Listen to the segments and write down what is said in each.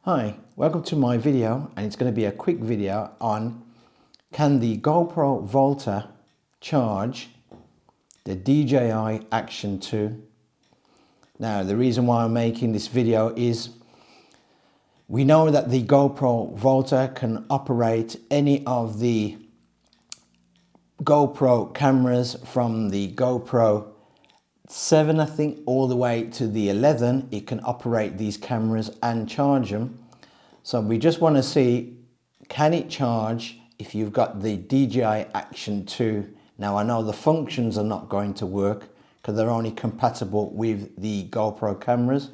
Hi, welcome to my video, and it's going to be a quick video on can the GoPro Volta charge the DJI Action 2. Now the reason why I'm making this video is we know that the GoPro Volta can operate any of the GoPro cameras from the GoPro 7, I think, all the way to the 11. It can operate these cameras and charge them. So we just want to see, can it charge if you've got the DJI Action 2? Now I know the functions are not going to work because they're only compatible with the GoPro cameras,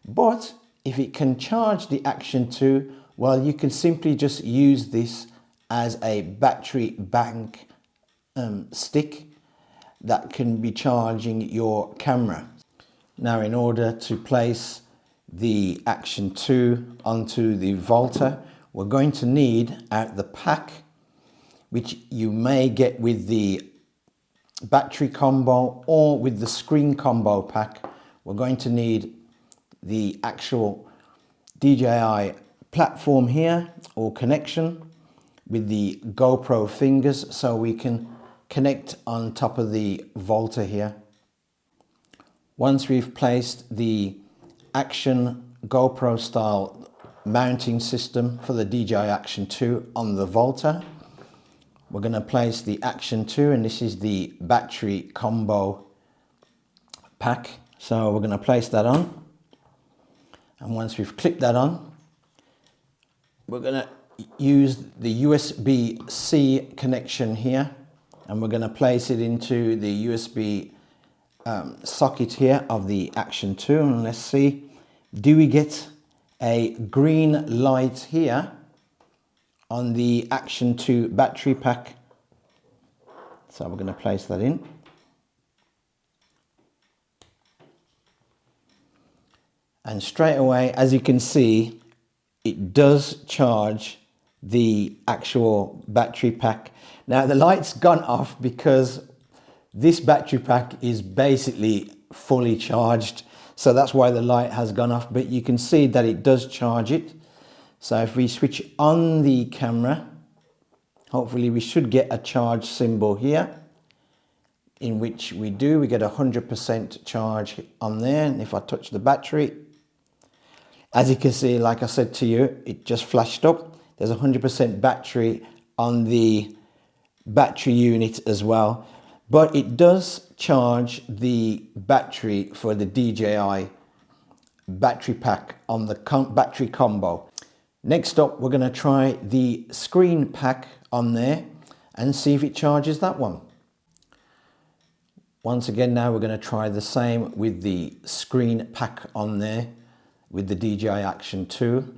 but if it can charge the Action 2, well, you can simply just use this as a battery bank stick that can be charging your camera. Now, in order to place the Action 2 onto the Volta, we're going to need out the pack, which you may get with the battery combo or with the screen combo pack. We're going to need the actual DJI platform here, or connection with the GoPro fingers, so we can connect on top of the Volta here. Once we've placed the Action GoPro style mounting system for the DJI Action 2 on the Volta, we're going to place the Action 2, and this is the battery combo pack. So we're going to place that on, and once we've clicked that on, we're going to use the USB-C connection here, and we're going to place it into the USB socket here of the Action 2, and let's see, do we get a green light here on the Action 2 battery pack? So we're going to place that in, and straight away, as you can see, it does charge the actual battery pack. Now the light's gone off because this battery pack is basically fully charged, so that's why the light has gone off, but you can see that it does charge it. So if we switch on the camera, hopefully we should get a charge symbol here, in which we do. We get 100% charge on there, and if I touch the battery, as you can see, like I said to you, it just flashed up. There's 100% battery on the battery unit as well, but it does charge the battery for the DJI battery pack on the battery combo. Next up, we're going to try the screen pack on there and see if it charges that one. Once again, now we're going to try the same with the screen pack on there with the DJI Action 2,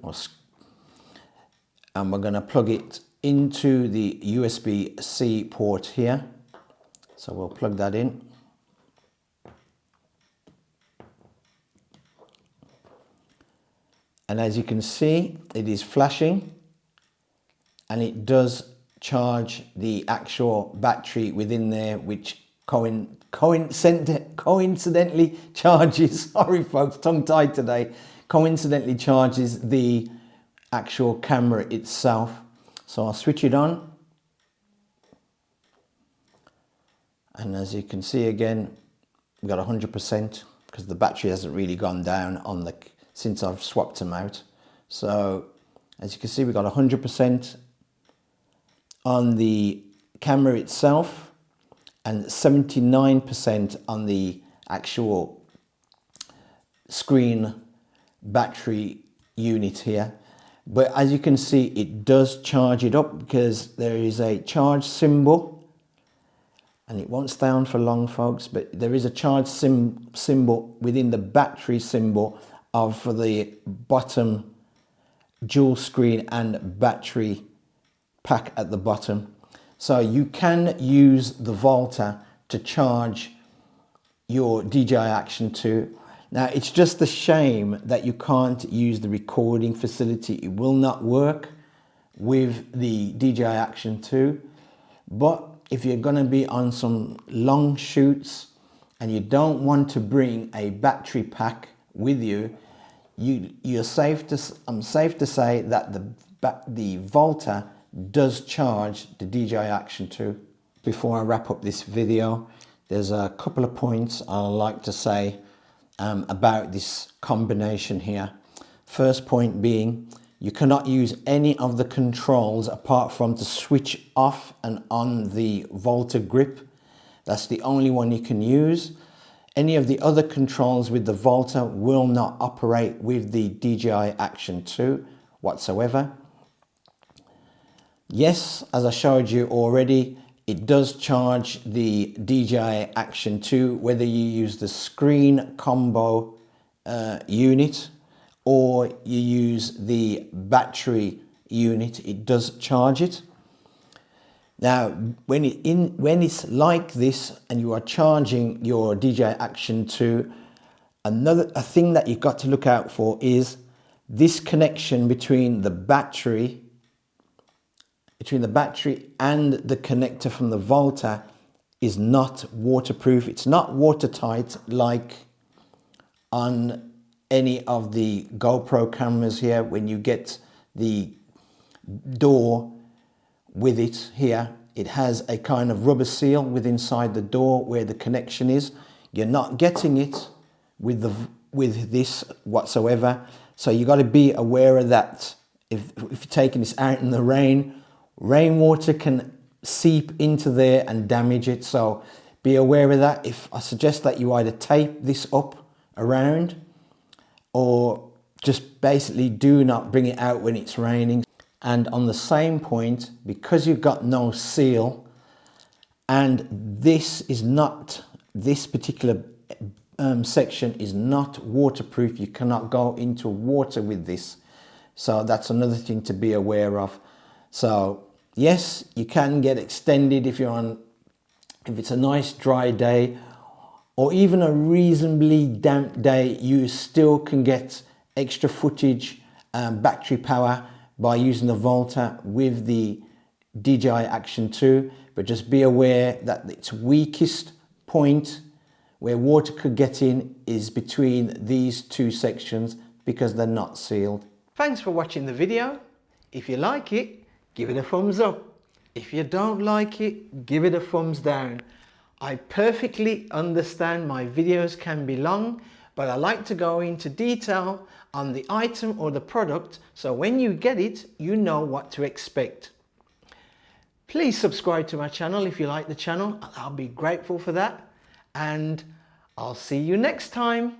and we're going to plug it into the USB-C port here. So we'll plug that in. And as you can see, it is flashing, and it does charge the actual battery within there, which coincidentally charges, sorry folks, tongue tied today, coincidentally charges the actual camera itself. So I'll switch it on, and as you can see again, we've got 100% because the battery hasn't really gone down on the since I've swapped them out. So as you can see, we've got 100% on the camera itself and 79% on the actual screen battery unit here. But as you can see, it does charge it up because there is a charge symbol, and it won't stay on for long, folks, but there is a charge symbol within the battery symbol for the bottom dual screen and battery pack at the bottom. So you can use the Volta to charge your DJI Action 2. Now, it's just a shame that you can't use the recording facility. It will not work with the DJI Action 2. But if you're going to be on some long shoots and you don't want to bring a battery pack with you, I'm safe to say that the Volta does charge the DJI Action 2. Before I wrap up this video, there's a couple of points I'd like to say about this combination here. First point being, you cannot use any of the controls apart from to switch off and on the Volta grip. That's the only one you can use. Any of the other controls with the Volta will not operate with the DJI Action 2 whatsoever. Yes, as I showed you already, it does charge the DJI Action 2, whether you use the screen combo unit or you use the battery unit, it does charge it. Now, when it's like this and you are charging your DJI Action 2, a thing that you've got to look out for is this connection between the battery and the connector from the Volta is not waterproof. It's not watertight like on any of the GoPro cameras here. When you get the door with it here, it has a kind of rubber seal with inside the door where the connection is. You're not getting it with this whatsoever. So you got to be aware of that. If you're taking this out in the rainwater can seep into there and damage it. So be aware of that. I suggest that you either tape this up around or just basically do not bring it out when it's raining. And on the same point, because you've got no seal, and this particular section is not waterproof, you cannot go into water with this. So that's another thing to be aware of. So yes, you can get extended if it's a nice dry day, or even a reasonably damp day, you still can get extra footage, battery power by using the Volta with the DJI Action 2, but just be aware that its weakest point where water could get in is between these two sections because they're not sealed. Thanks for watching the video. If you like it, give it a thumbs up. If you don't like it, give it a thumbs down. I perfectly understand my videos can be long, but I like to go into detail on the item or the product, so when you get it, you know what to expect. Please subscribe to my channel if you like the channel. I'll be grateful for that, and I'll see you next time.